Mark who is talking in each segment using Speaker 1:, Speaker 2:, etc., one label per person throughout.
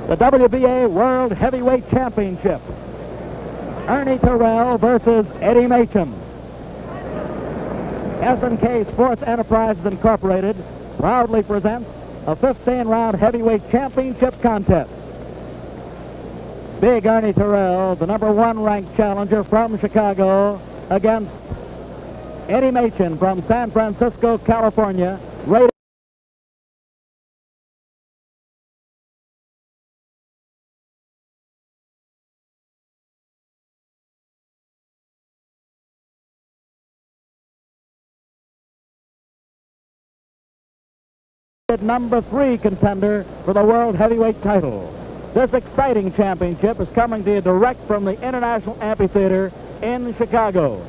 Speaker 1: the WBA World Heavyweight Championship. Ernie Terrell versus Eddie Machen. S&K Sports Enterprises Incorporated proudly presents a 15-round heavyweight championship contest. Big Ernie Terrell, the #1 ranked challenger from Chicago, against Eddie Machen from San Francisco, California, rated #3 contender for the World Heavyweight Title. This exciting championship is coming to you direct from the International Amphitheatre in Chicago.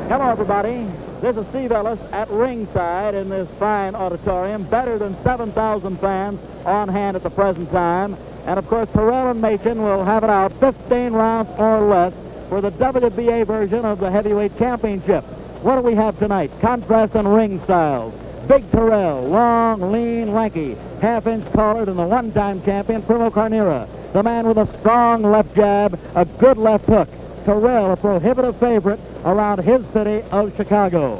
Speaker 1: Hello, everybody. This is Steve Ellis at ringside in this fine auditorium. Better than 7,000 fans on hand at the present time. And, of course, Terrell and Machen will have it out 15 rounds or less for the WBA version of the Heavyweight Championship. What do we have tonight? Contrast in ring styles. Big Terrell, long, lean, lanky, half-inch taller than the one-time champion, Primo Carnera. The man with a strong left jab, a good left hook. Terrell, a prohibitive favorite around his city of Chicago.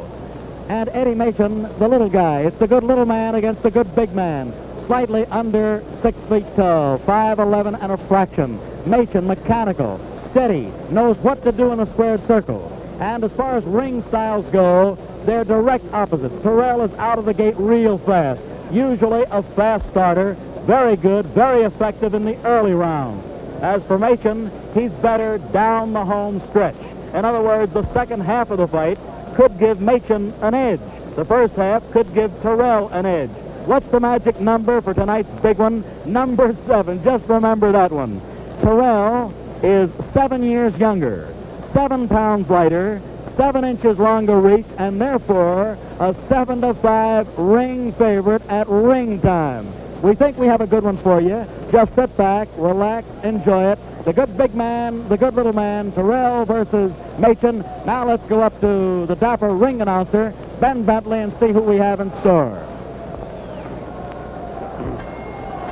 Speaker 1: And Eddie Machen, the little guy. It's the good little man against the good big man. Slightly under 6 feet tall, 5'11" and a fraction. Machen, mechanical, steady, knows what to do in a squared circle. And as far as ring styles go, they're direct opposites. Terrell is out of the gate real fast. Usually a fast starter. Very good, very effective in the early rounds. As for Machen, he's better down the home stretch. In other words, the second half of the fight could give Machen an edge. The first half could give Terrell an edge. What's the magic number for tonight's big one? Number 7. Just remember that one. Terrell is 7 years younger, 7 pounds lighter, 7 inches longer reach, and therefore a 7-5 ring favorite at ring time. We think we have a good one for you. Just sit back, relax, enjoy it. The good big man, the good little man, Terrell versus Machen. Now let's go up to the dapper ring announcer, Ben Bentley, and see who we have in store.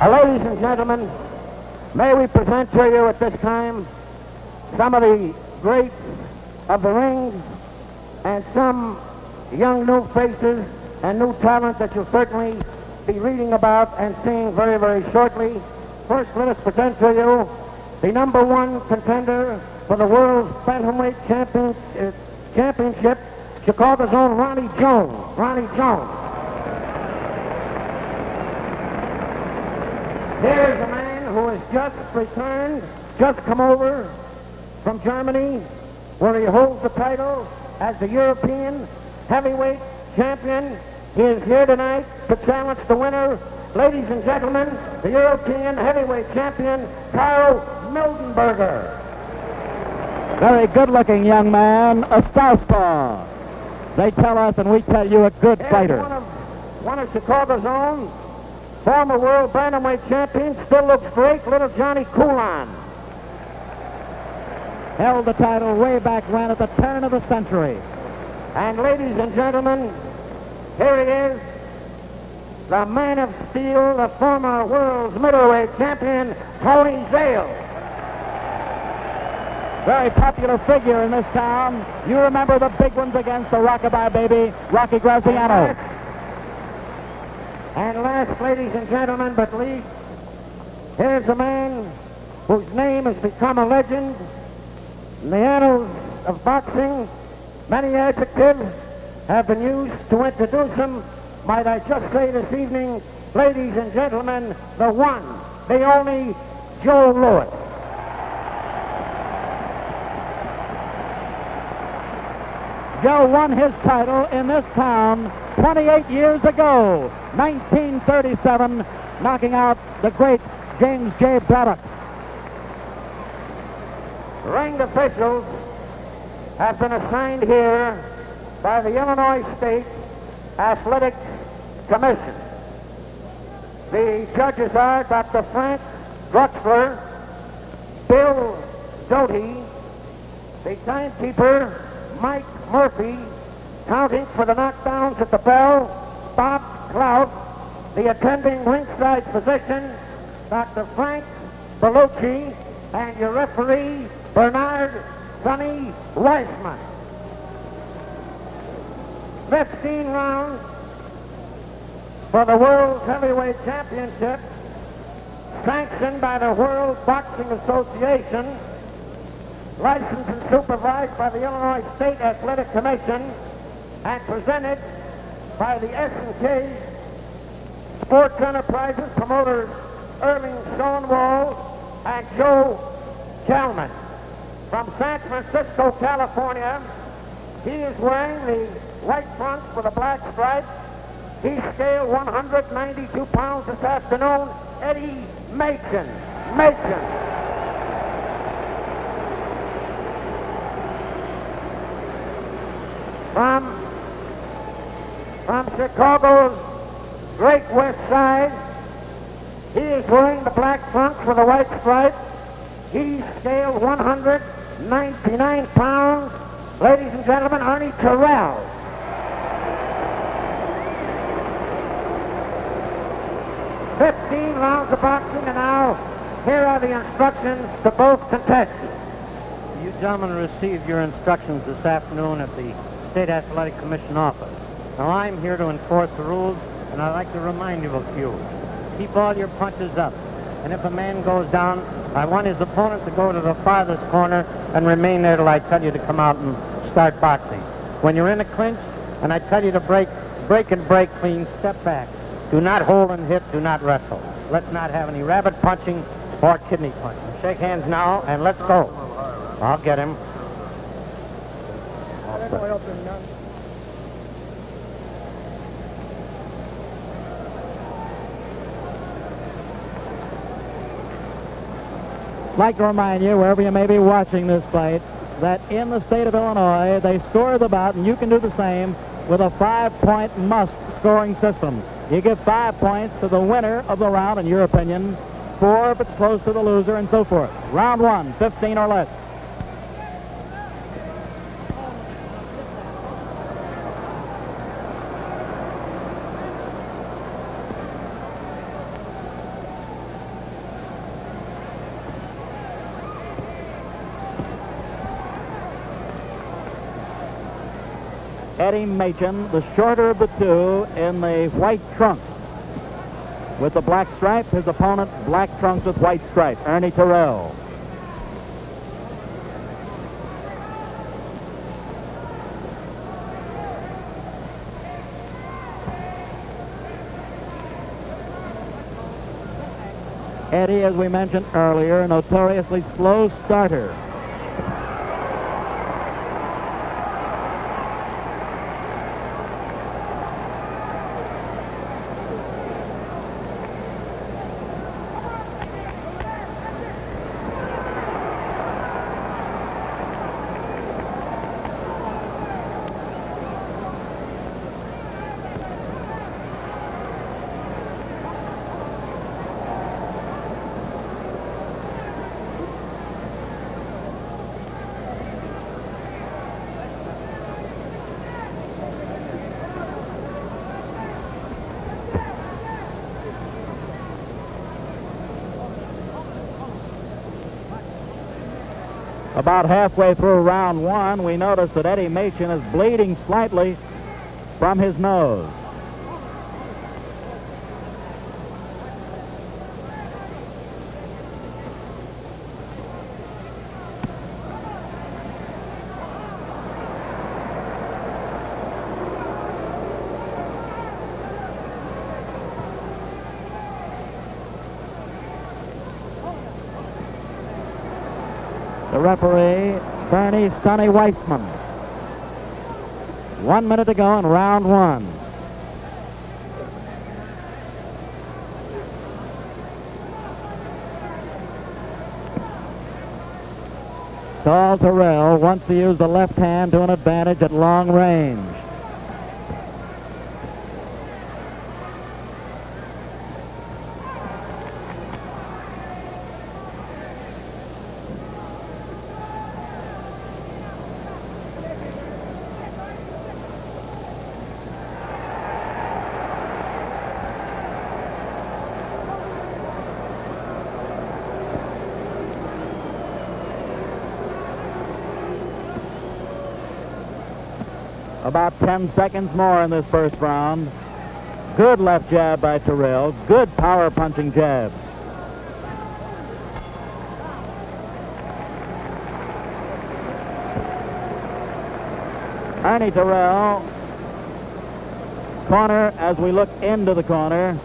Speaker 2: Ladies and gentlemen, may we present to you at this time some of the greats of the rings and some young new faces and new talent that you'll certainly be reading about and seeing very, very shortly. First, let us present to you the #1 contender for the World's Bantamweight Championship, Chicago's own Ronnie Jones. Ronnie Jones. Here's a man who has just returned, just come over from Germany, where he holds the title as the European Heavyweight Champion. He is here tonight to challenge the winner. Ladies and gentlemen, the European Heavyweight Champion, Karl Mildenberger.
Speaker 1: Very good-looking young man, a southpaw. They tell us, and we tell you, a good fighter.
Speaker 2: One of Chicago's own, former world bantamweight champion, still looks great, little Johnny Coulon.
Speaker 1: Held the title way back when at the turn of the century.
Speaker 2: And ladies and gentlemen, here he is, the man of steel, the former world's middleweight champion, Tony Zale.
Speaker 1: Very popular figure in this town. You remember the big ones against the Rockabye Baby, Rocky Graziano.
Speaker 2: And last, ladies and gentlemen, but least, here's a man whose name has become a legend in the annals of boxing. Many adjectives have been used to introduce him. Might I just say this evening, ladies and gentlemen, the one, the only, Joe Louis.
Speaker 1: Joe won his title in this town 28 years ago, 1937, knocking out the great James J. Braddock.
Speaker 2: Ring officials have been assigned here by the Illinois State Athletic Commission. The judges are Dr. Frank Drutzler, Bill Doty, the timekeeper Mike Murphy, counting for the knockdowns at the bell, Bob Clout, the attending ringside physician, Dr. Frank Bellucci, and your referee, Bernard Sonny Weissman. 15 rounds for the World Heavyweight Championship, sanctioned by the World Boxing Association, licensed and supervised by the Illinois State Athletic Commission, and presented by the S&K Sports Enterprises promoters Erling Schoenwald and Joe Kelman. From San Francisco, California, he is wearing the white trunks with a black stripe. He scaled 192 pounds this afternoon. Eddie Machen. From Chicago's Great West Side, he is wearing the black trunks with a white stripe. He scaled 199 pounds. Ladies and gentlemen, Ernie Terrell. "15 rounds of boxing, and now here are the instructions to both contestants."
Speaker 3: You gentlemen received your instructions this afternoon at the State Athletic Commission office. Now I'm here to enforce the rules, and I'd like to remind you of a few. Keep all your punches up, and if a man goes down, I want his opponent to go to the farthest corner and remain there till I tell you to come out and start boxing. When you're in a clinch, and I tell you to break clean, step back. Do not hold and hit, do not wrestle. Let's not have any rabbit punching or kidney punching. Shake hands now, and let's go. I'll get him.
Speaker 1: I'd like to remind you, wherever you may be watching this fight, that in the state of Illinois, they score the bout, and you can do the same with a 5-point must scoring system. You give 5 points to the winner of the round, in your opinion, 4 if it's close to the loser, and so forth. Round 1, 15 or less. Eddie Machen, the shorter of the two, in the white trunks with the black stripe. His opponent, black trunks with white stripe, Ernie Terrell. Eddie, as we mentioned earlier, a notoriously slow starter. About halfway through round 1, we notice that Eddie Machen is bleeding slightly from his nose. The referee, Bernie Sonny Weissman. 1 minute to go in round 1. Tall Terrell wants to use the left hand to an advantage at long range. About 10 seconds more in this first round. Good left jab by Terrell. Good power punching jab. Ernie Terrell. Corner, as we look into the corner,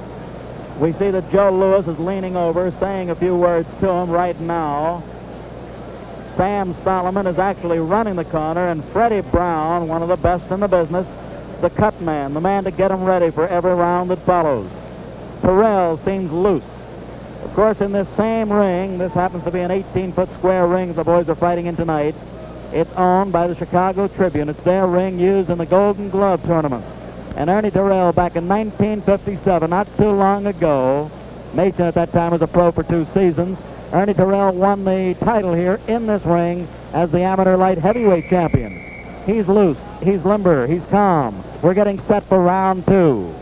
Speaker 1: we see that Joe Louis is leaning over, saying a few words to him right now. Sam Solomon is actually running the corner, and Freddie Brown, one of the best in the business, the cut man, the man to get him ready for every round that follows. Terrell seems loose. Of course, in this same ring, this happens to be an 18-foot square ring the boys are fighting in tonight. It's owned by the Chicago Tribune. It's their ring used in the Golden Glove tournament. And Ernie Terrell, back in 1957, not too long ago, Machen at that time was a pro for 2 seasons, Ernie Terrell won the title here in this ring as the amateur light heavyweight champion. He's loose, he's limber, he's calm. We're getting set for round 2.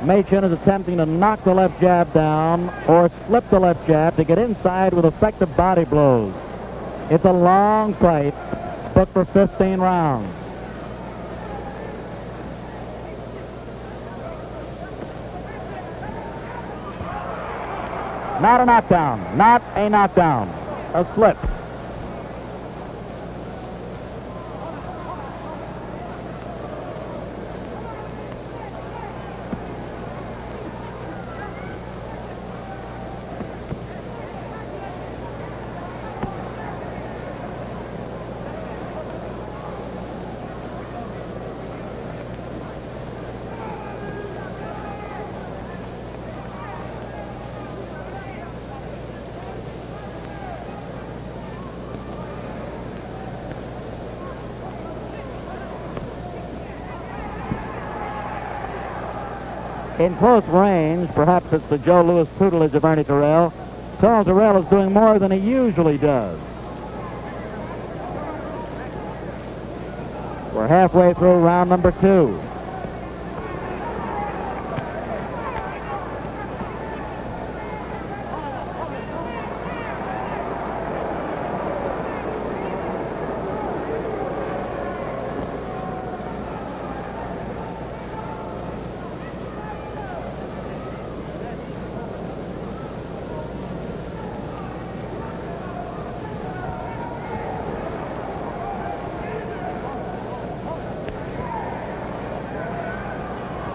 Speaker 1: Machen is attempting to knock the left jab down or slip the left jab to get inside with effective body blows. It's a long fight, booked for 15 rounds. Not a knockdown, not a knockdown, a slip. In close range, perhaps it's the Joe Louis tutelage of Ernie Terrell, Charles Terrell is doing more than he usually does. We're halfway through round number 2.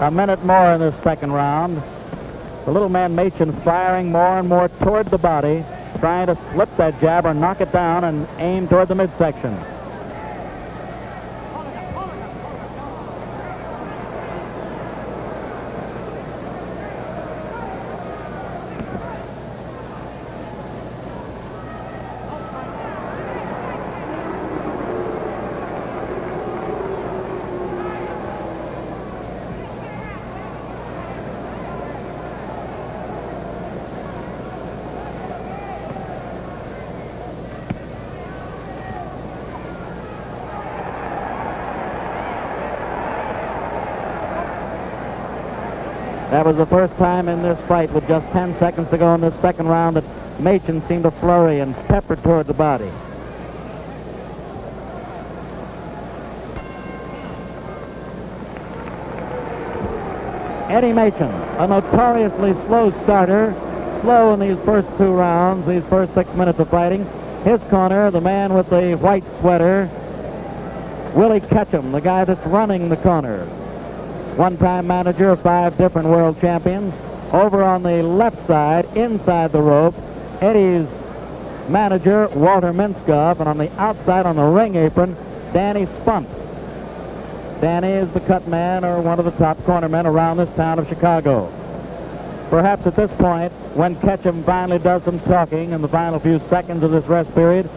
Speaker 1: A minute more in this second round. The little man Machen firing more and more toward the body, trying to slip that jab or knock it down and aim toward the midsection. That was the first time in this fight with just 10 seconds to go in this second round that Machen seemed to flurry and pepper toward the body. Eddie Machen, a notoriously slow starter, slow in these first 2 rounds, these first 6 minutes of fighting. His corner, the man with the white sweater, Willie Ketchum, the guy that's running the corner. One-time manager of 5 different world champions. Over on the left side, inside the rope, Eddie's manager, Walter Minskoff, and on the outside on the ring apron, Danny Spunt. Danny is the cut man or one of the top cornermen around this town of Chicago. Perhaps at this point, when Ketchum finally does some talking in the final few seconds of this rest period,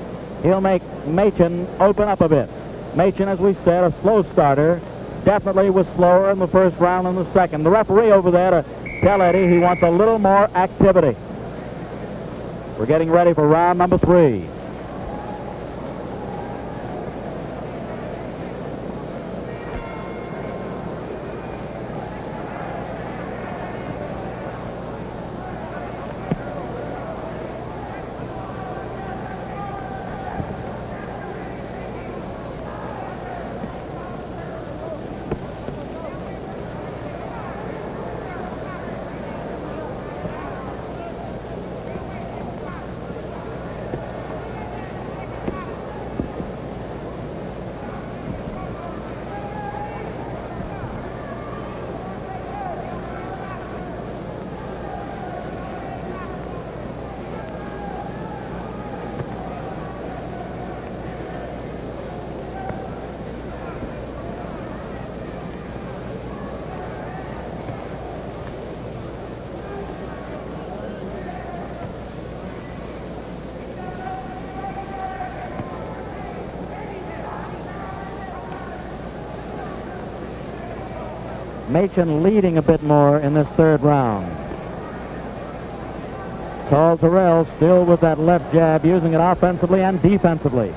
Speaker 1: he'll make Machen open up a bit. Machen, as we said, a slow starter, definitely was slower in the first round than the second. The referee over there to tell Eddie he wants a little more activity. We're getting ready for round number 3. Machen leading a bit more in this 3rd round. Tall Terrell still with that left jab, using it offensively and defensively.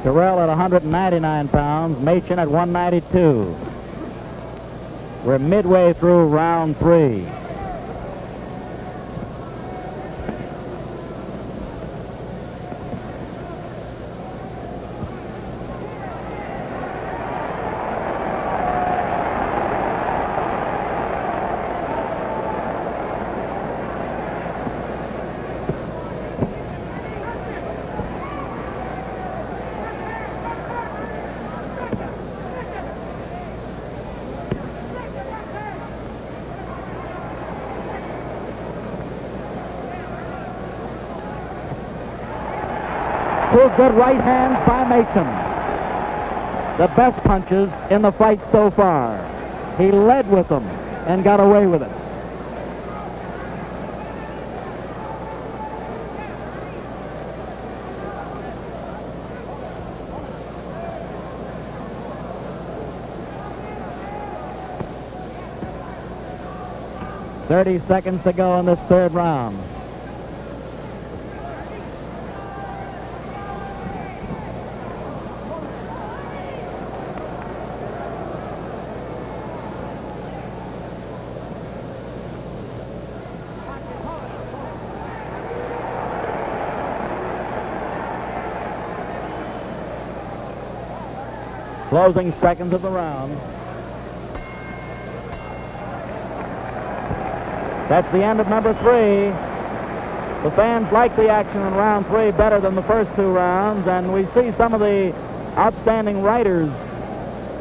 Speaker 1: Terrell at 199 pounds, Machen at 192. We're midway through round 3. Two good right hands by Machen. The best punches in the fight so far. He led with them and got away with it. .30 seconds to go in this 3rd round. Closing seconds of the round. That's the end of number 3. The fans like the action in round 3 better than the first 2 rounds, and we see some of the outstanding writers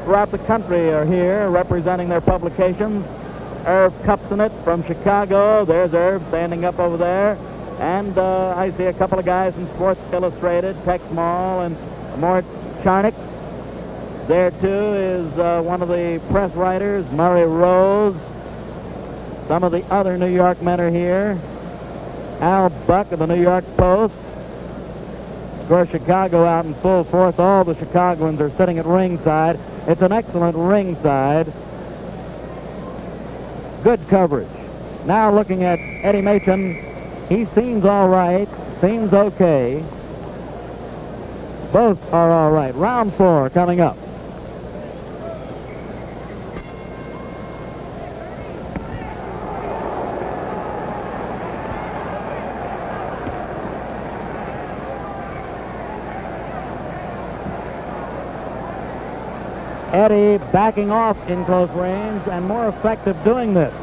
Speaker 1: throughout the country are here representing their publications. Irv Kupcinet from Chicago. There's Irv standing up over there. And I see a couple of guys from Sports Illustrated, Tex Mall and Mort Charnick. There, too, is one of the press writers, Murray Rose. Some of the other New York men are here. Al Buck of the New York Post. Of course, Chicago out in full force. All the Chicagoans are sitting at ringside. It's an excellent ringside. Good coverage. Now looking at Eddie Machen. He seems all right. Seems okay. Both are all right. Round 4 coming up. Eddie backing off in close range and more effective doing this.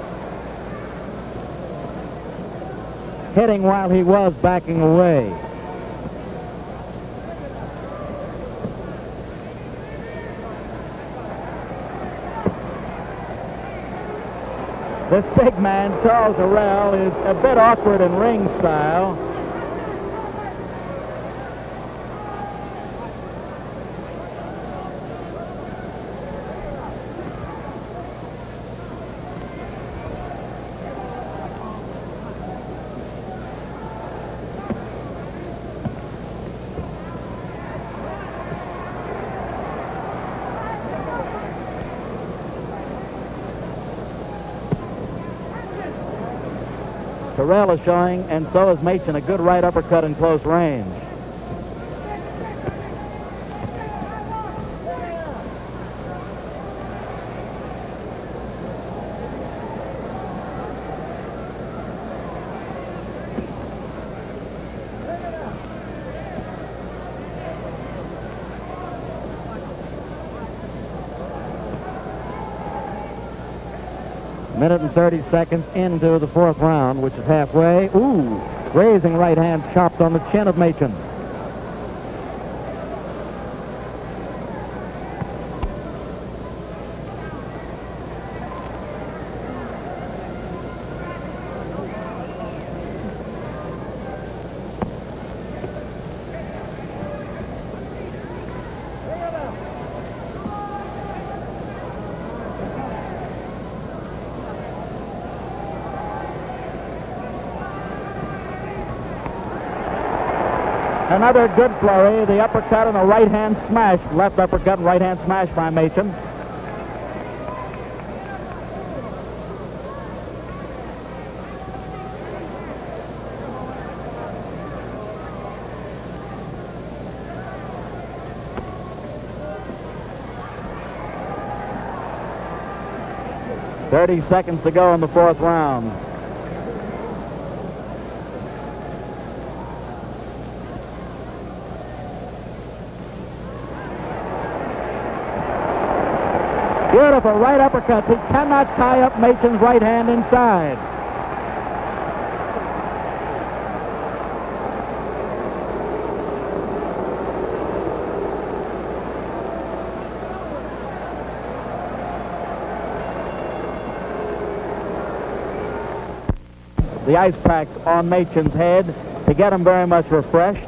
Speaker 1: Hitting while he was backing away. This big man, Charles Terrell, is a bit awkward in ring style. Terrell is showing, and so is Machen, a good right uppercut in close range. Minute and 30 seconds into the fourth round, which is halfway. Ooh, raising right hand chopped on the chin of Machen. Another good flurry, the uppercut and a right-hand smash, left uppercut and right-hand smash by Machen. .30 seconds to go in the fourth round. Beautiful right uppercut. He cannot tie up Machen's right hand inside. The ice pack on Machen's head to get him very much refreshed.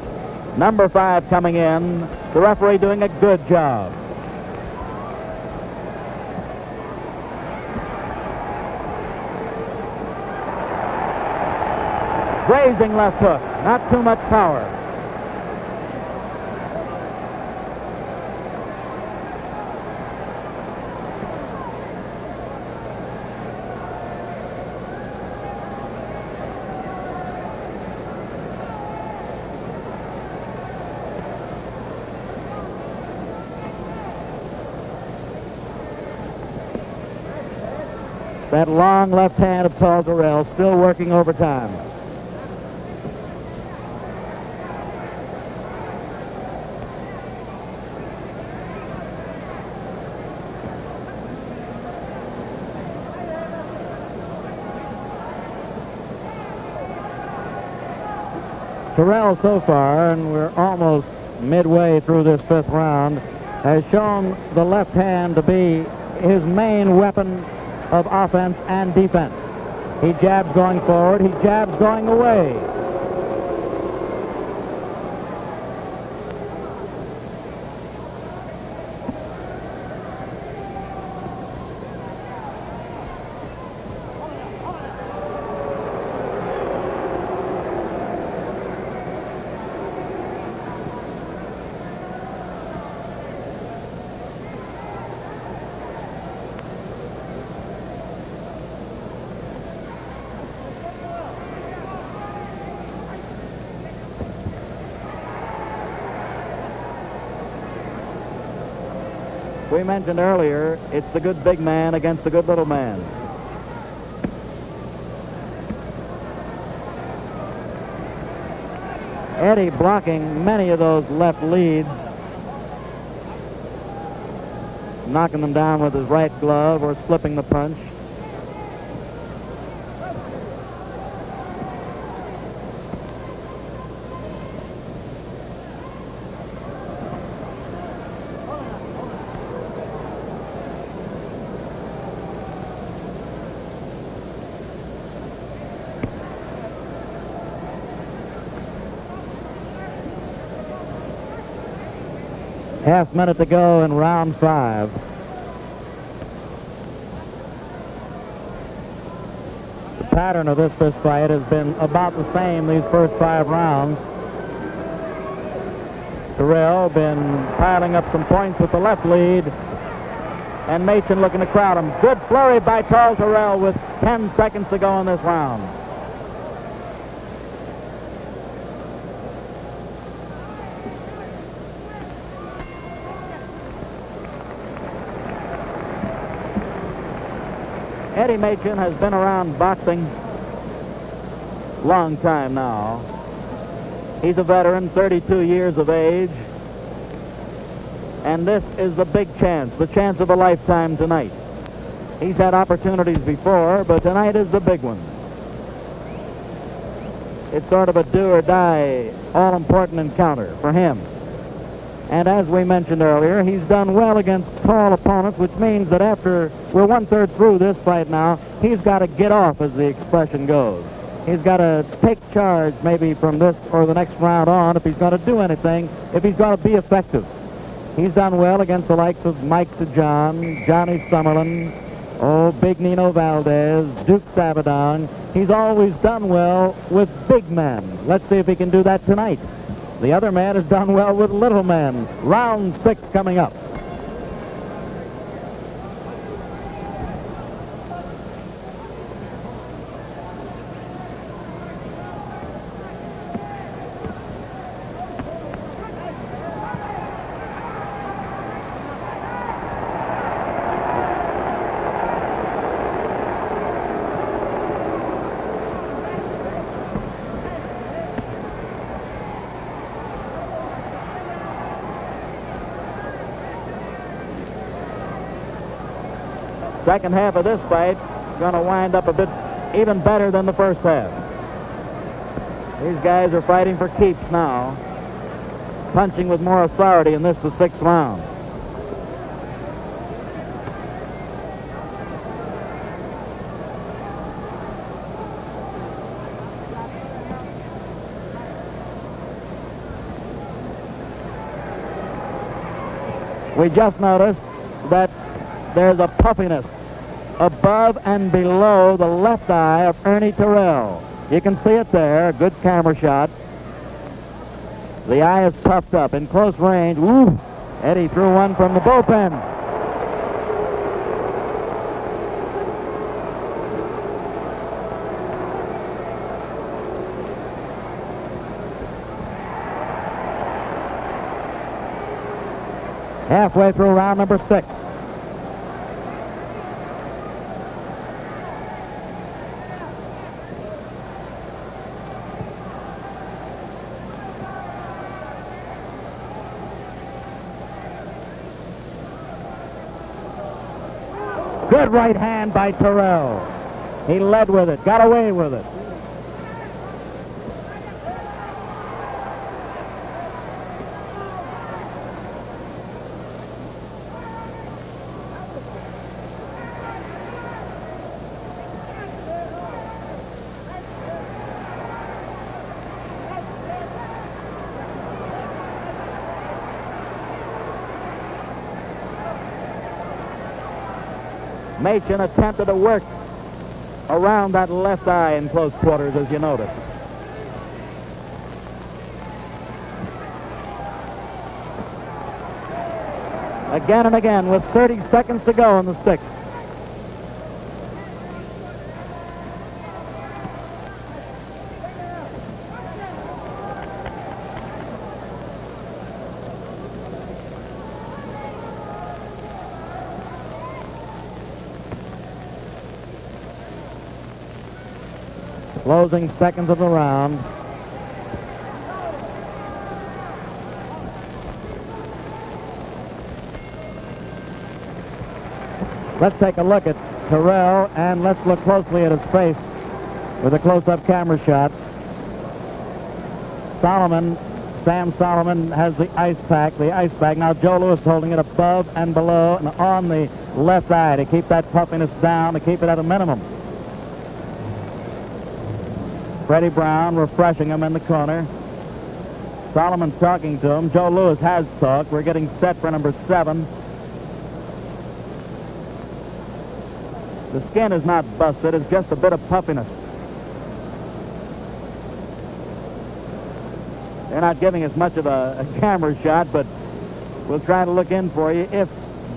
Speaker 1: Number 5 coming in. The referee doing a good job. Grazing left hook, not too much power. That long left hand of Terrell still working overtime. Terrell so far, and we're almost midway through this fifth round, has shown the left hand to be his main weapon of offense and defense. He jabs going forward, he jabs going away. We mentioned earlier, it's the good big man against the good little man. Eddie blocking many of those left leads, knocking them down with his right glove or slipping the punch. Half minute to go in round 5. The pattern of this fist fight has been about the same these first 5 rounds. Terrell been piling up some points with the left lead, and Machen looking to crowd him. Good flurry by Terrell with 10 seconds to go in this round. Eddie Machen has been around boxing a long time now. He's a veteran, 32 years of age. And this is the big chance, the chance of a lifetime tonight. He's had opportunities before, but tonight is the big one. It's sort of a do-or-die, all-important encounter for him. And as we mentioned earlier, he's done well against tall opponents, which means that after we're one-third through this fight now, he's got to get off, as the expression goes. He's got to take charge maybe from this or the next round on if he's going to do anything, if he's going to be effective. He's done well against the likes of Mike DeJohn, Johnny Summerlin, Big Nino Valdez, Duke Sabadong. He's always done well with big men. Let's see if he can do that tonight. The other man has done well with little men. Round 6 coming up. Second half of this fight going to wind up a bit even better than the first half. These guys are fighting for keeps now, punching with more authority in this, the 6th round. We just noticed that there's a puffiness above and below the left eye of Ernie Terrell. You can see it there, good camera shot. The eye is puffed up in close range. Woo! Eddie threw one from the bullpen. Halfway through round number 6. Good right hand by Terrell. He led with it, got away with it. Machen attempted to work around that left eye in close quarters, as you notice. Again and again with 30 seconds to go in the 6th. Closing seconds of the round. Let's take a look at Terrell, and let's look closely at his face with a close-up camera shot. Sam Solomon has the ice pack, Now Joe Louis holding it above and below and on the left eye to keep that puffiness down, to keep it at a minimum. Freddie Brown refreshing him in the corner. Solomon talking to him. Joe Louis has talked. We're getting set for number 7. The skin is not busted. It's just a bit of puffiness. They're not giving us much of a camera shot, but we'll try to look in for you if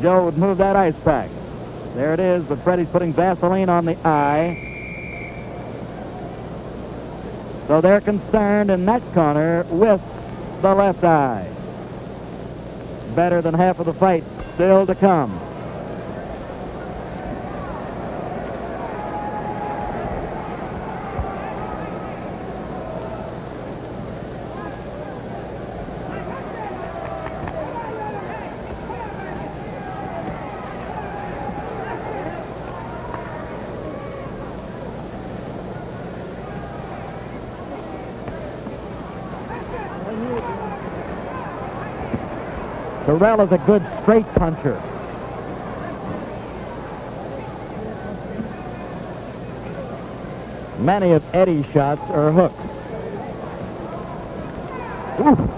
Speaker 1: Joe would move that ice pack. There it is, but Freddie's putting Vaseline on the eye. So they're concerned in that corner with the left eye. Better than half of the fight still to come. Terrell is a good straight puncher. Many of Eddie's shots are hooks. Oof.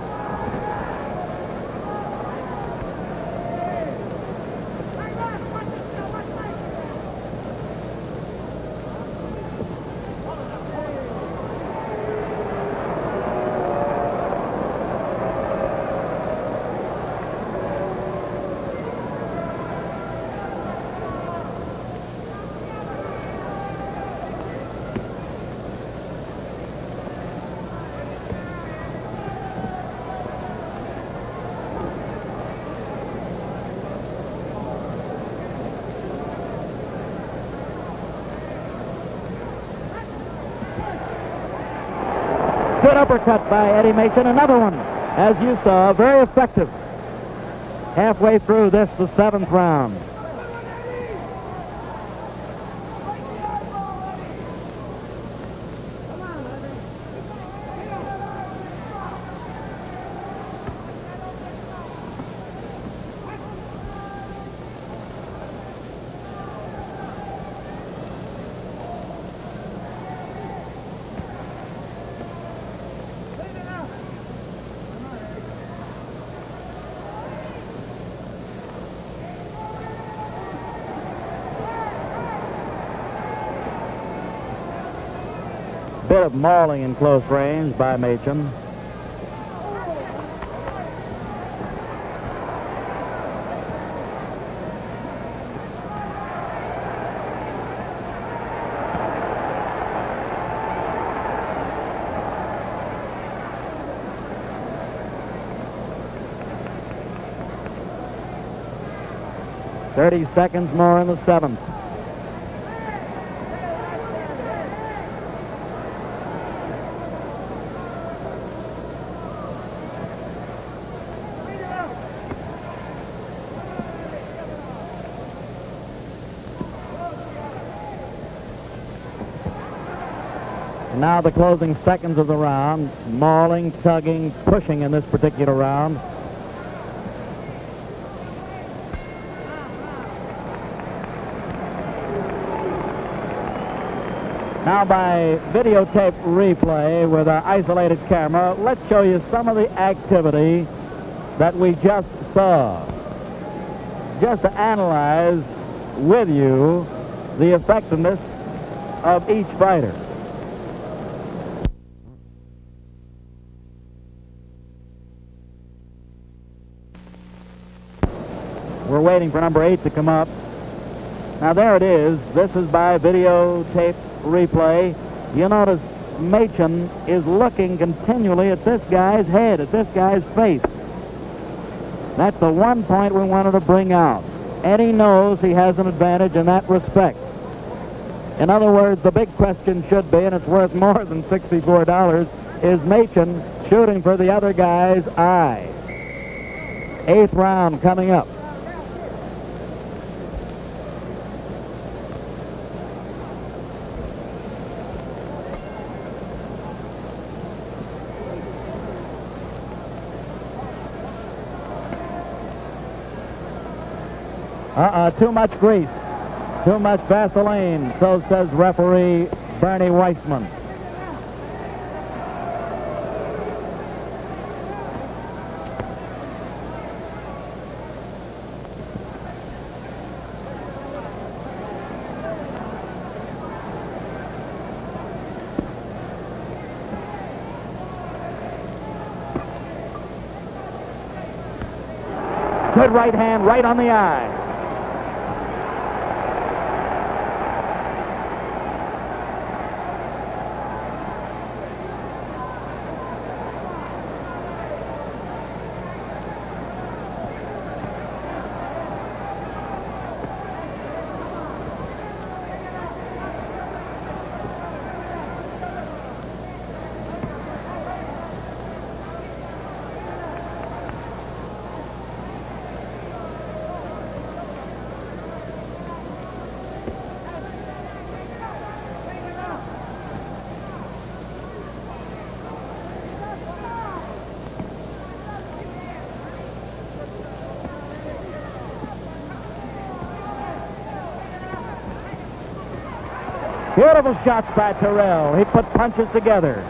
Speaker 1: Good uppercut by Eddie Machen. Another one, as you saw, very effective. Halfway through this, the 7th round. Bit of mauling in close range by Machen. Thirty seconds more in the 7th. Now the closing seconds of the round. Mauling, tugging, pushing in this particular round. Now by videotape replay with an isolated camera, let's show you some of the activity that we just saw. Just to analyze with you the effectiveness of each fighter. We're waiting for number 8 to come up. Now there it is. This is by videotape replay. You notice Machen is looking continually at this guy's head, at this guy's face. That's the one point we wanted to bring out. Eddie knows he has an advantage in that respect. In other words, the big question should be, and it's worth more than $64, is Machen shooting for the other guy's eye. 8th round coming up. Too much grease, too much Vaseline, so says referee Bernie Weissman. Good right hand, right on the eye. Beautiful shots by Terrell. He put punches together.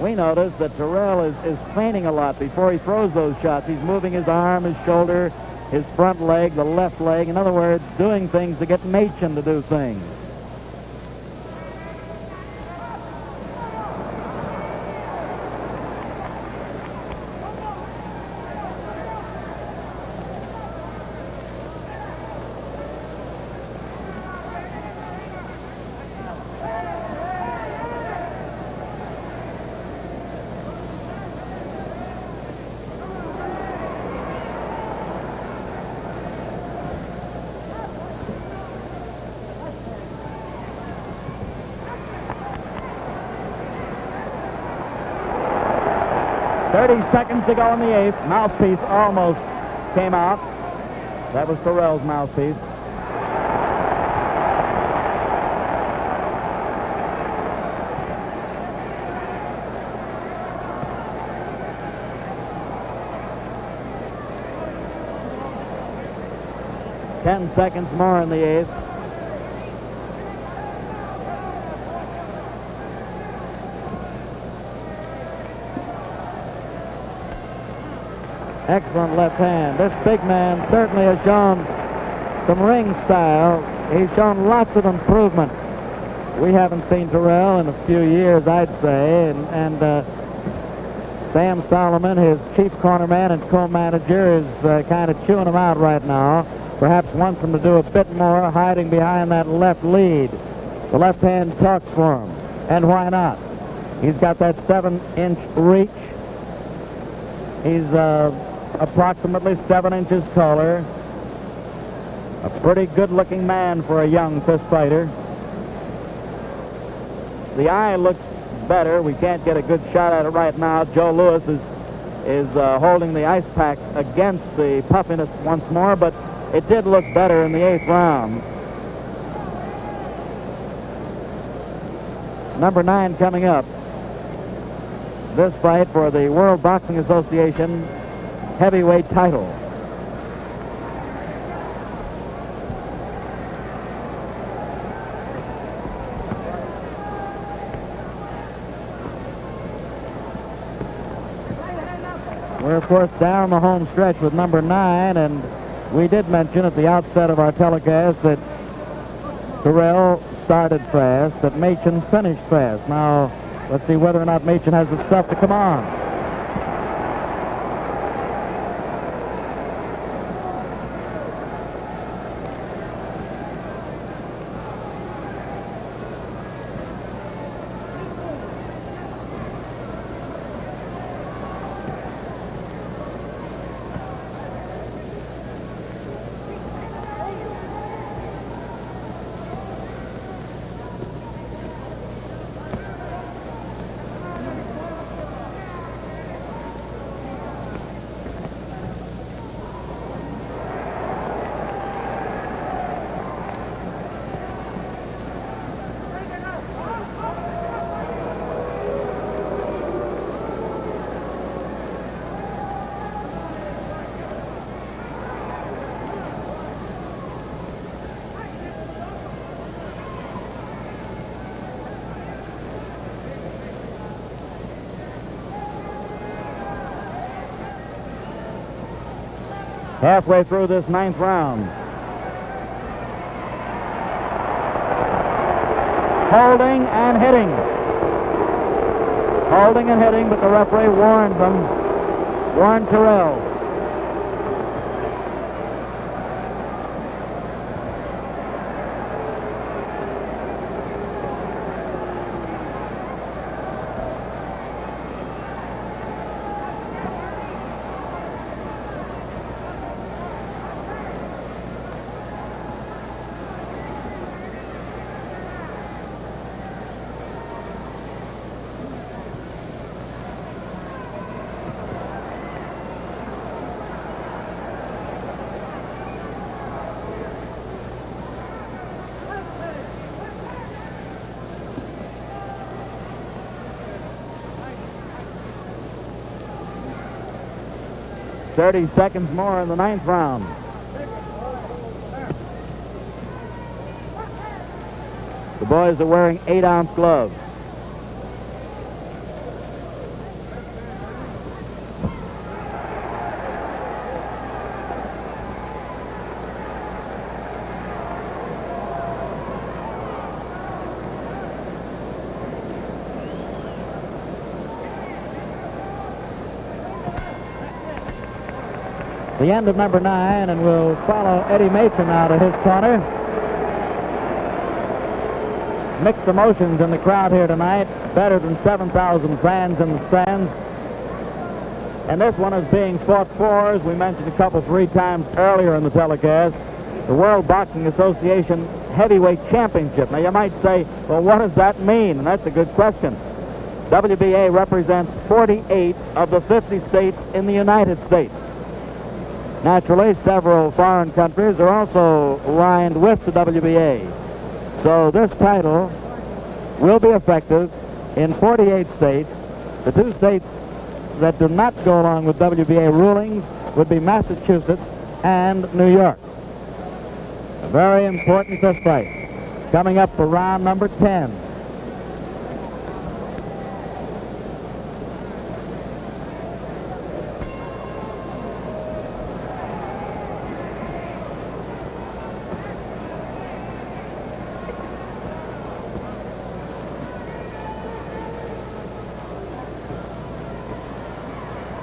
Speaker 1: We noticed that Terrell is feigning a lot before he throws those shots. He's moving his arm, his shoulder, his front leg, the left leg. In other words, doing things to get Machen to do things. Seconds to go in the eighth. Mouthpiece almost came out. That was Terrell's mouthpiece. Ten seconds more in the eighth. Excellent left hand. This big man certainly has shown some ring style. He's shown lots of improvement. We haven't seen Terrell in a few years, I'd say. And Sam Solomon, his chief cornerman and co-manager, is kind of chewing him out right now. Perhaps wants him to do a bit more, hiding behind that left lead. The left hand talks for him. And why not? He's got that 7-inch reach. He's approximately 7 inches taller. A pretty good-looking man for a young fist fighter. The eye looks better. We can't get a good shot at it right now. Joe Louis is holding the ice pack against the puffiness once more, but it did look better in the 8th round. Number 9 coming up. This fight for the World Boxing Association heavyweight title. We're, of course, down the home stretch with number 9, and we did mention at the outset of our telecast that Terrell started fast, that Machen finished fast. Now, let's see whether or not Machen has the stuff to come on. Halfway through this 9th round. Holding and hitting. Holding and hitting, but the referee warned them. Warned Terrell. 30 seconds more in the 9th round. The boys are wearing 8-ounce gloves. The end of number 9, and we'll follow Eddie Machen out of his corner. Mixed emotions in the crowd here tonight. Better than 7,000 fans in the stands. And this one is being fought for, as we mentioned three times earlier in the telecast, the World Boxing Association Heavyweight Championship. Now you might say, well, what does that mean? And that's a good question. WBA represents 48 of the 50 states in the United States. Naturally, several foreign countries are also lined with the WBA. So this title will be effective in 48 states. The 2 states that do not go along with WBA rulings would be Massachusetts and New York. A very important fist fight coming up for round number 10.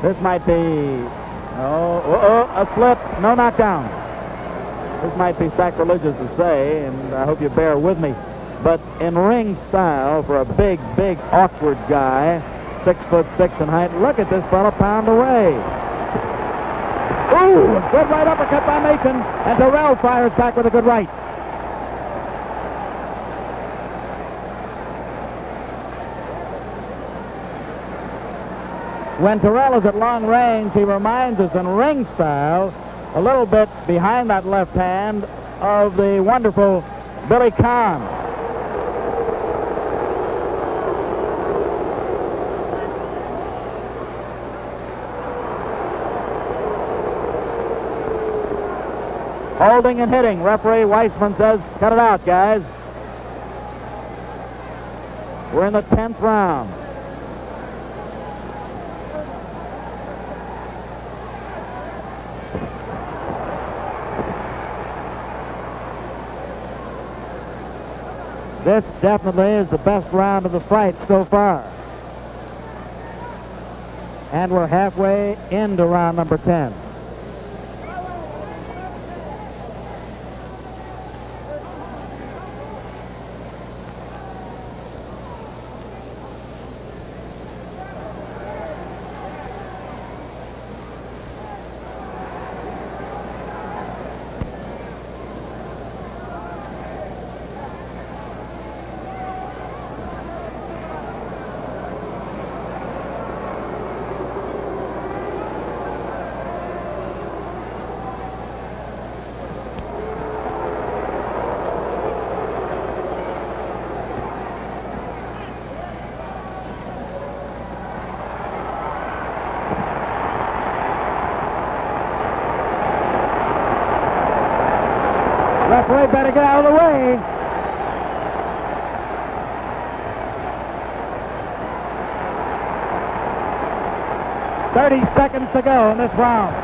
Speaker 1: This might be, a slip, no knockdown. This might be sacrilegious to say, and I hope you bear with me, but in ring style for a big, awkward guy, 6'6" in height, look at this fella pound away. Ooh, a good right uppercut by Machen, and Terrell fires back with a good right. When Terrell is at long range, he reminds us in ring style, a little bit behind that left hand, of the wonderful Billy Conn. Holding and hitting. Referee Weissman says, cut it out, guys. We're in the 10th round. This definitely is the best round of the fight so far. And we're halfway into round number 10. Referee better get out of the way. "30 seconds to go in this round.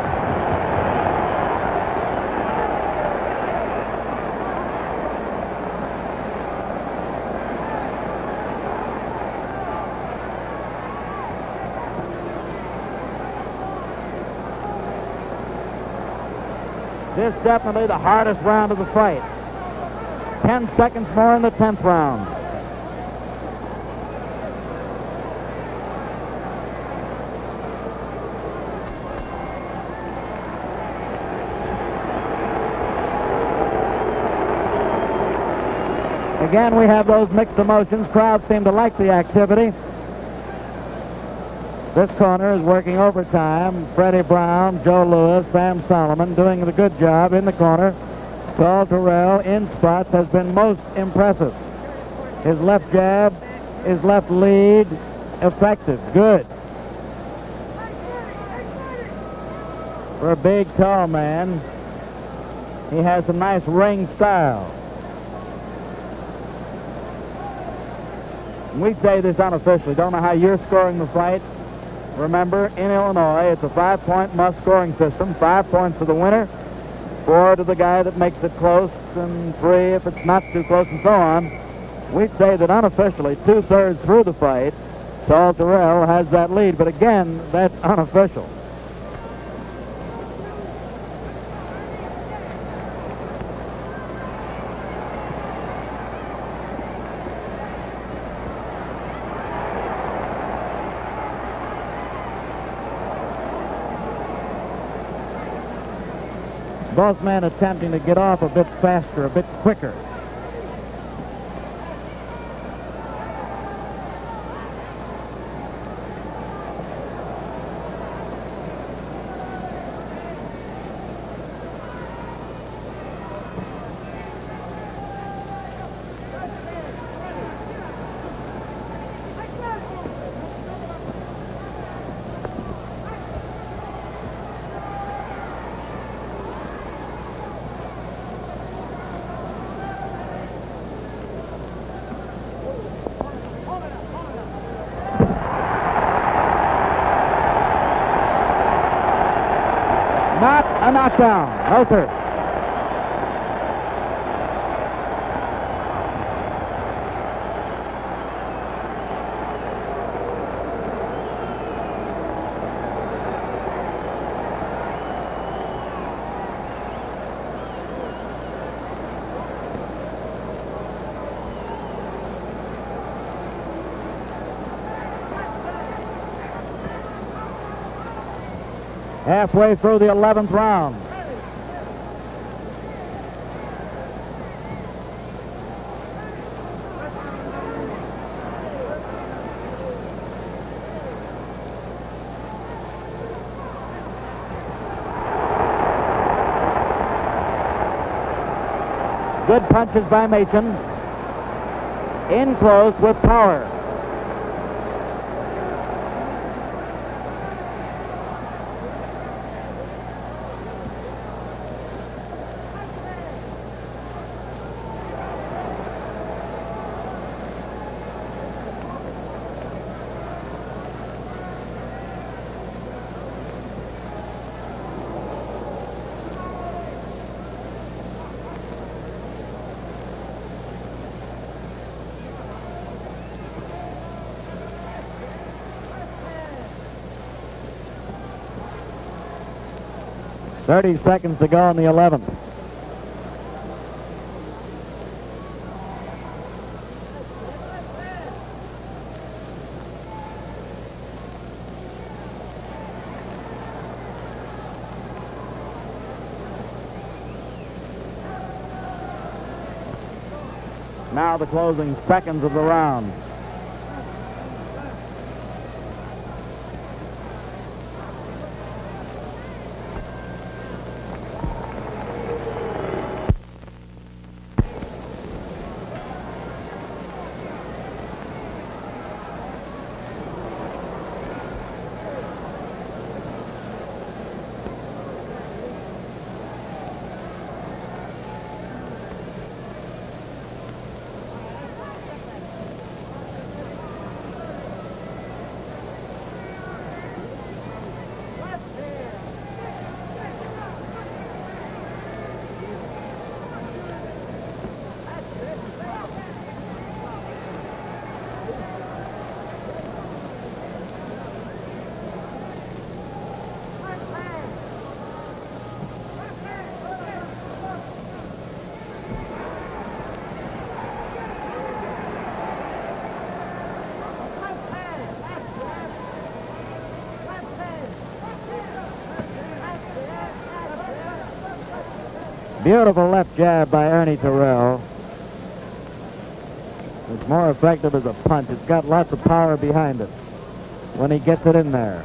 Speaker 1: This is definitely the hardest round of the fight. 10 seconds more in the 10th round. Again, we have those mixed emotions. Crowds seem to like the activity. This corner is working overtime. Freddie Brown, Joe Lewis, Sam Solomon doing the good job in the corner. Paul Terrell in spots has been most impressive. His left jab, his left lead, effective, good. for a big, tall man. He has some nice ring style. We'd say this unofficially. Don't know how you're scoring the fight. Remember, in Illinois, it's a 5-point must-scoring system. 5 points for the winner, 4 to the guy that makes it close, and 3 if it's not too close, and so on. We'd say that unofficially, 2/3 through the fight, Tall Terrell has that lead. But again, that's unofficial. Both men attempting to get off a bit faster, a bit quicker. Not a knockdown. No, sir. Halfway through the 11th round. Good punches by Machen. In close with power. .30 seconds to go in the 11th. Now the closing seconds of the round. Beautiful left jab by Ernie Terrell. It's more effective as a punch. It's got lots of power behind it when he gets it in there.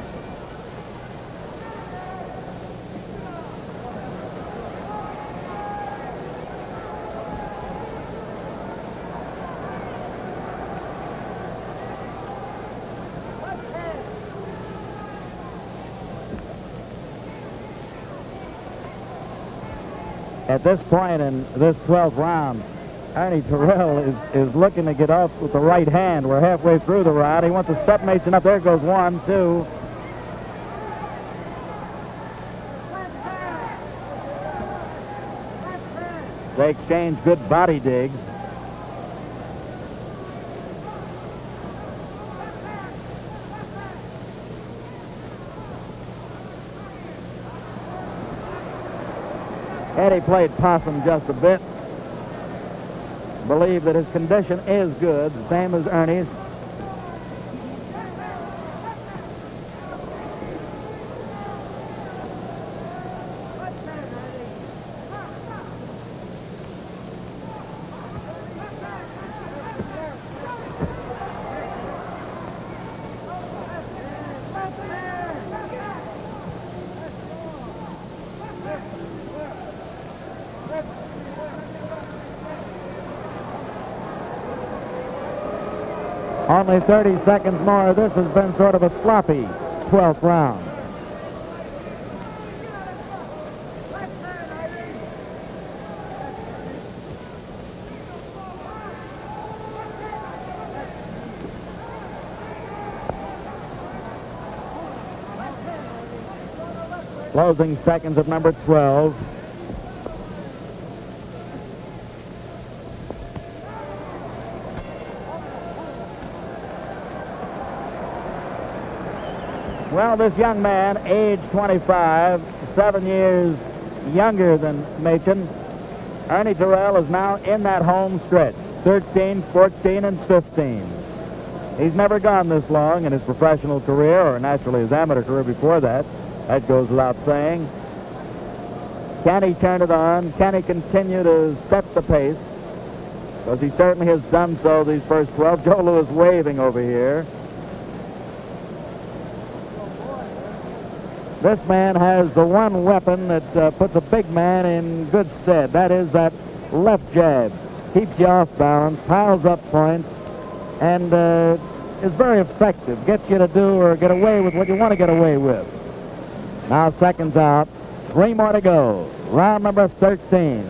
Speaker 1: At this point in this 12th round, Ernie Terrell is looking to get off with the right hand. We're halfway through the round. He wants to step Machen up. There goes 1, 2. They exchange good body digs. Eddie played possum just a bit. Believe that his condition is good, the same as Ernie's. Only 30 seconds more. This has been sort of a sloppy 12th round. Closing seconds of number 12. Well, this young man, age 25, 7 years younger than Machen, Ernie Terrell is now in that home stretch, 13, 14, and 15. He's never gone this long in his professional career, or naturally his amateur career before that. That goes without saying. Can he turn it on? Can he continue to set the pace? Because he certainly has done so these first 12. Joe Louis waving over here. This man has the one weapon that puts a big man in good stead. That is that left jab. Keeps you off balance, piles up points, and is very effective. Gets you to do or get away with what you want to get away with. Now seconds out. 3 more to go. Round number 13.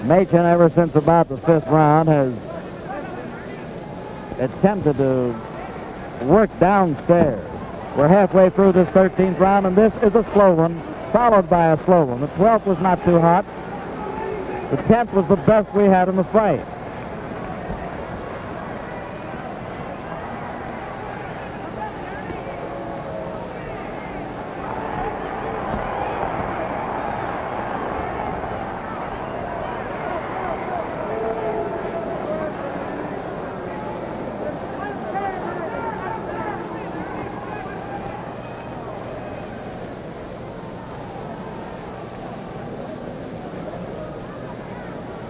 Speaker 1: Machen, ever since about the 5th round, has attempted to work downstairs. We're halfway through this 13th round, and this is a slow one, followed by a slow one. The 12th was not too hot. The 10th was the best we had in the fight.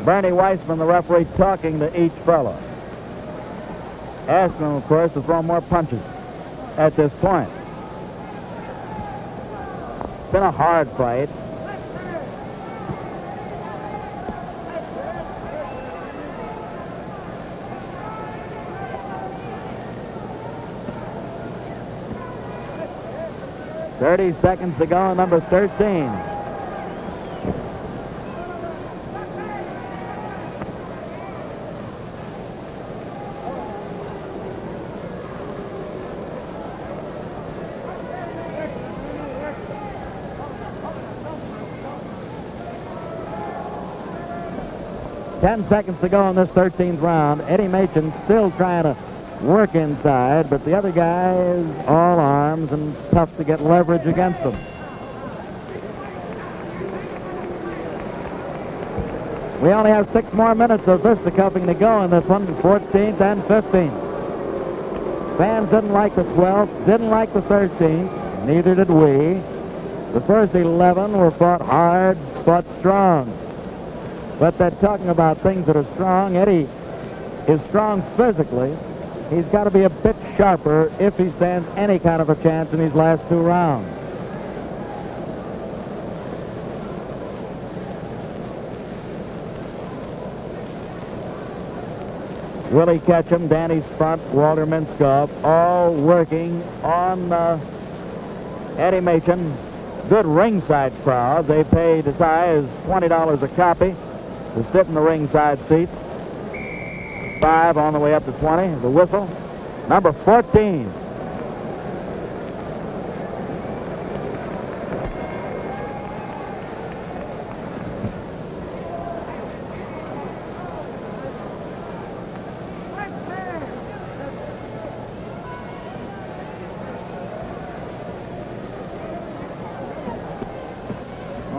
Speaker 1: Bernie Weissman, the referee, talking to each fellow. Asking them, of course, to throw more punches at this point. It's been a hard fight. 30 seconds to go, number 13. Ten seconds to go in this 13th round. Eddie Machen still trying to work inside, but the other guy is all arms and tough to get leverage against him. We only have 6 more minutes of fisticuffing to go in this one, 14th and 15th. Fans didn't like the 12th, didn't like the 13th, neither did we. The first 11 were fought hard, fought strong. But they're talking about things that are strong. Eddie is strong physically. He's got to be a bit sharper if he stands any kind of a chance in these last 2 rounds. Willie Ketchum, Danny Spunt, Walter Minskoff, all working on Eddie Machen. Good ringside crowd. They paid as high as $20 a copy to sit in the ringside seats. 5 on the way up to 20. The whistle. Number 14.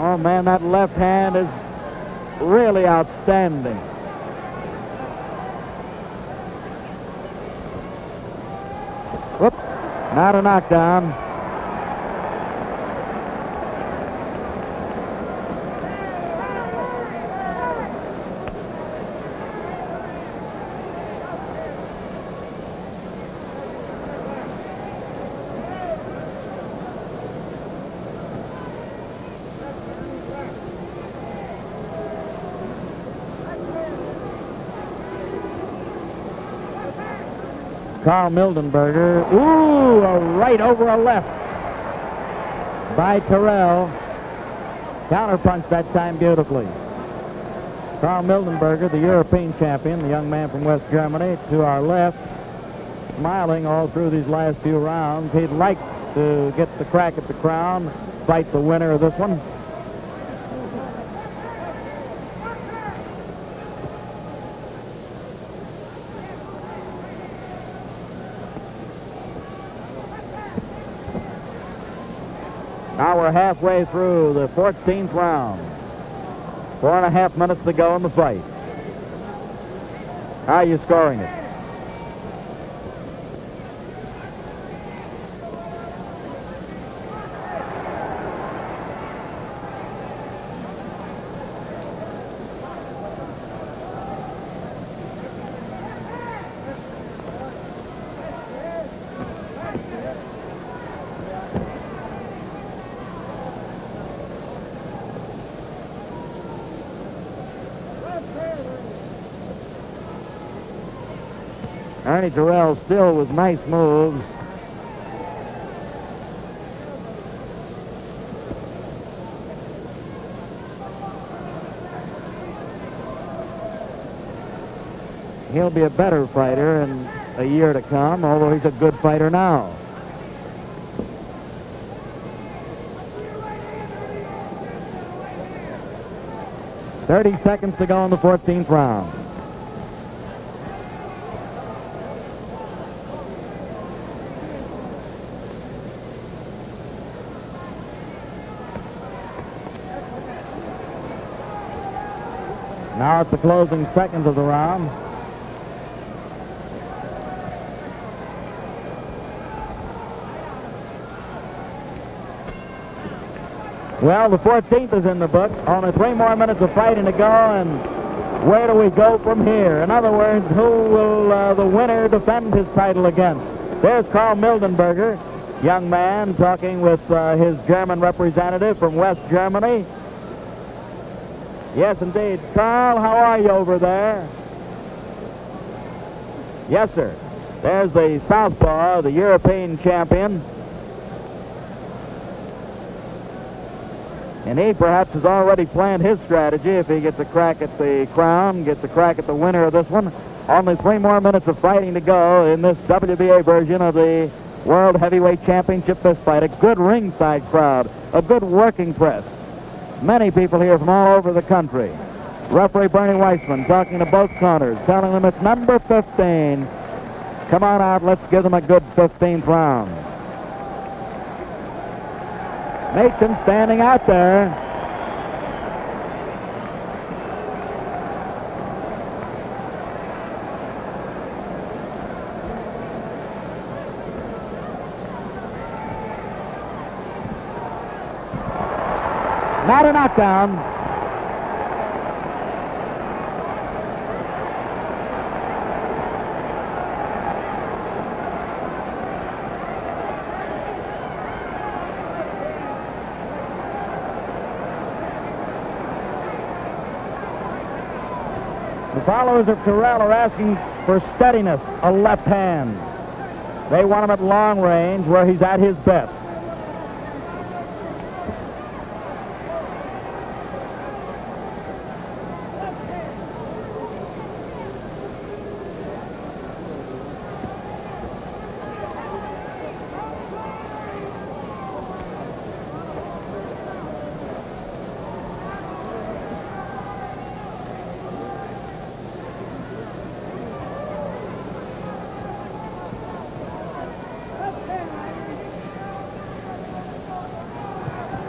Speaker 1: Oh man, that left hand is really outstanding. Whoop, not a knockdown. Carl Mildenberger. Ooh, a right over a left by Terrell. Counterpunch that time beautifully. Carl Mildenberger, the European champion, the young man from West Germany, to our left, smiling all through these last few rounds. He'd like to get the crack at the crown, fight the winner of this one. Now we're halfway through the 14th round. 4.5 minutes to go in the fight. How are you scoring it? Ernie Terrell still with nice moves. He'll be a better fighter in a year to come, although he's a good fighter now. "30 seconds to go in the 14th round. Now it's the closing seconds of the round. Well, the 14th is in the book. Only 3 more minutes of fighting to go, and where do we go from here? In other words, who will the winner defend his title against? There's Carl Mildenberger, young man, talking with his German representative from West Germany. Yes, indeed. Carl, how are you over there? Yes, sir. There's the southpaw, the European champion. And he perhaps has already planned his strategy if he gets a crack at the crown, gets a crack at the winner of this one. Only 3 more minutes of fighting to go in this WBA version of the World Heavyweight Championship fist fight. A good ringside crowd, a good working press. Many people here from all over the country. Referee Bernie Weissman talking to both corners, telling them it's number 15. Come on out, let's give them a good 15th round. Machen standing out there. Not a knockdown. The followers of Terrell are asking for steadiness, a left hand. They want him at long range where he's at his best.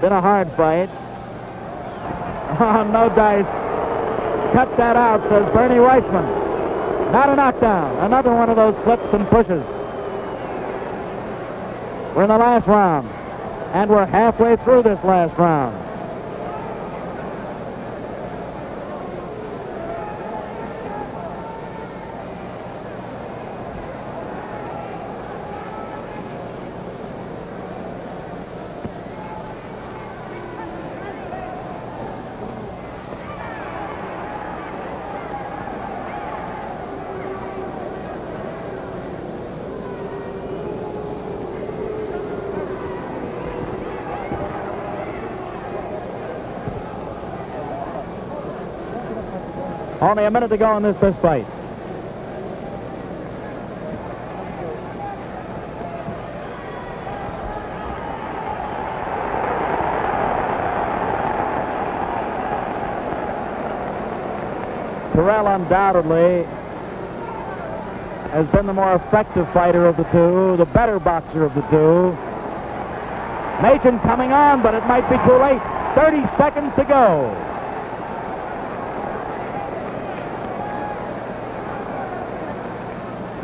Speaker 1: Been a hard fight. Oh, no dice. Cut that out, says Bernie Weissman. Not a knockdown. Another one of those flips and pushes. We're in the last round. And we're halfway through this last round. Only a minute to go in this fist fight. Terrell undoubtedly has been the more effective fighter of the two, the better boxer of the two. Machen coming on, but it might be too late. 30 seconds to go.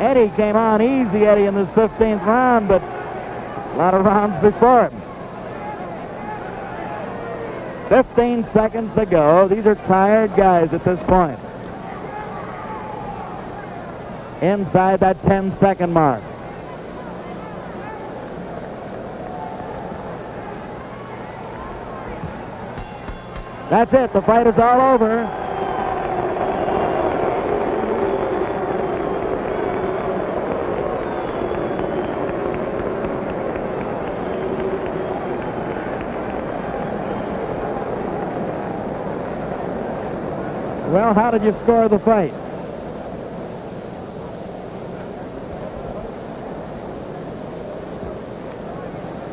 Speaker 1: Eddie came on easy, Eddie, in this 15th round, but a lot of rounds before him. 15 seconds to go. These are tired guys at this point. Inside that 10-second mark. That's it. The fight is all over. Well, how did you score the fight?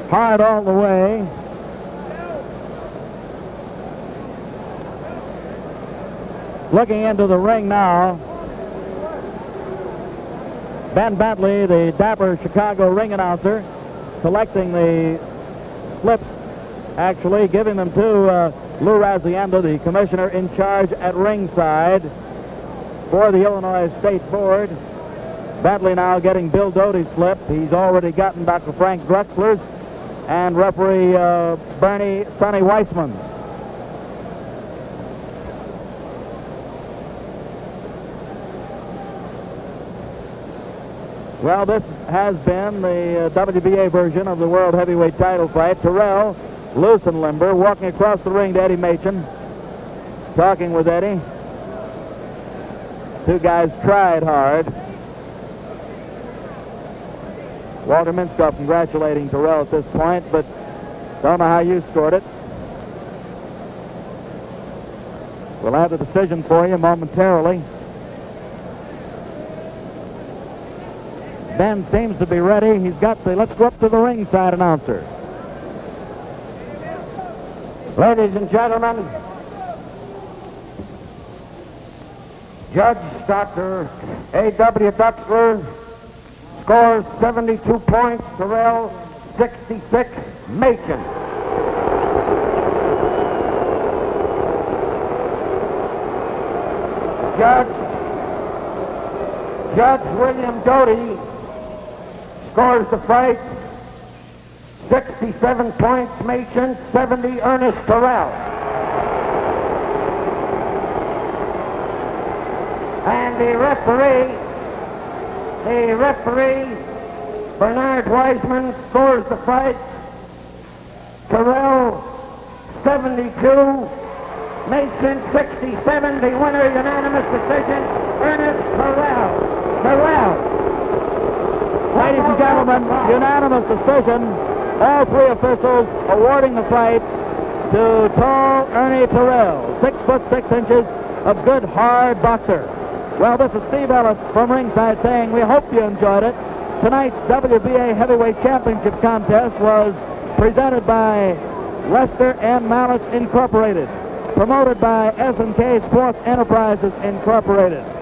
Speaker 1: Hard all the way. Looking into the ring now, Ben Bentley, the dapper Chicago ring announcer, collecting the slips, actually giving them to Lou Razienda, the commissioner in charge at ringside for the Illinois State Board. Bentley now getting Bill Doty's slip. He's already gotten Dr. Frank Drexler's and referee Bernie Sonny Weissman. Well, this has been the WBA version of the World Heavyweight Title fight. Terrell, loose and limber, walking across the ring to Eddie Machen, talking with Eddie. Two guys tried hard. Walter Minskoff congratulating Terrell at this point, but don't know how you scored it. We'll have the decision for you momentarily. Ben seems to be ready. He's got the, let's go up to the ringside announcer.
Speaker 2: Ladies and gentlemen, Judge Dr. A.W. Duxler scores 72 points, Terrell 66, Machen. Judge William Doty scores the fight 67 points, Machen, 70, Ernest Terrell. And the referee, Bernard Wiseman, scores the fight Terrell 72, Machen 67, the winner, unanimous decision, Ernest Terrell.
Speaker 1: Ladies and gentlemen, unanimous decision. All three officials awarding the fight to tall Ernie Terrell, 6'6", a good hard boxer. Well, this is Steve Ellis from ringside saying we hope you enjoyed it. Tonight's WBA Heavyweight Championship contest was presented by Lester and Malice Incorporated, promoted by S&K Sports Enterprises Incorporated.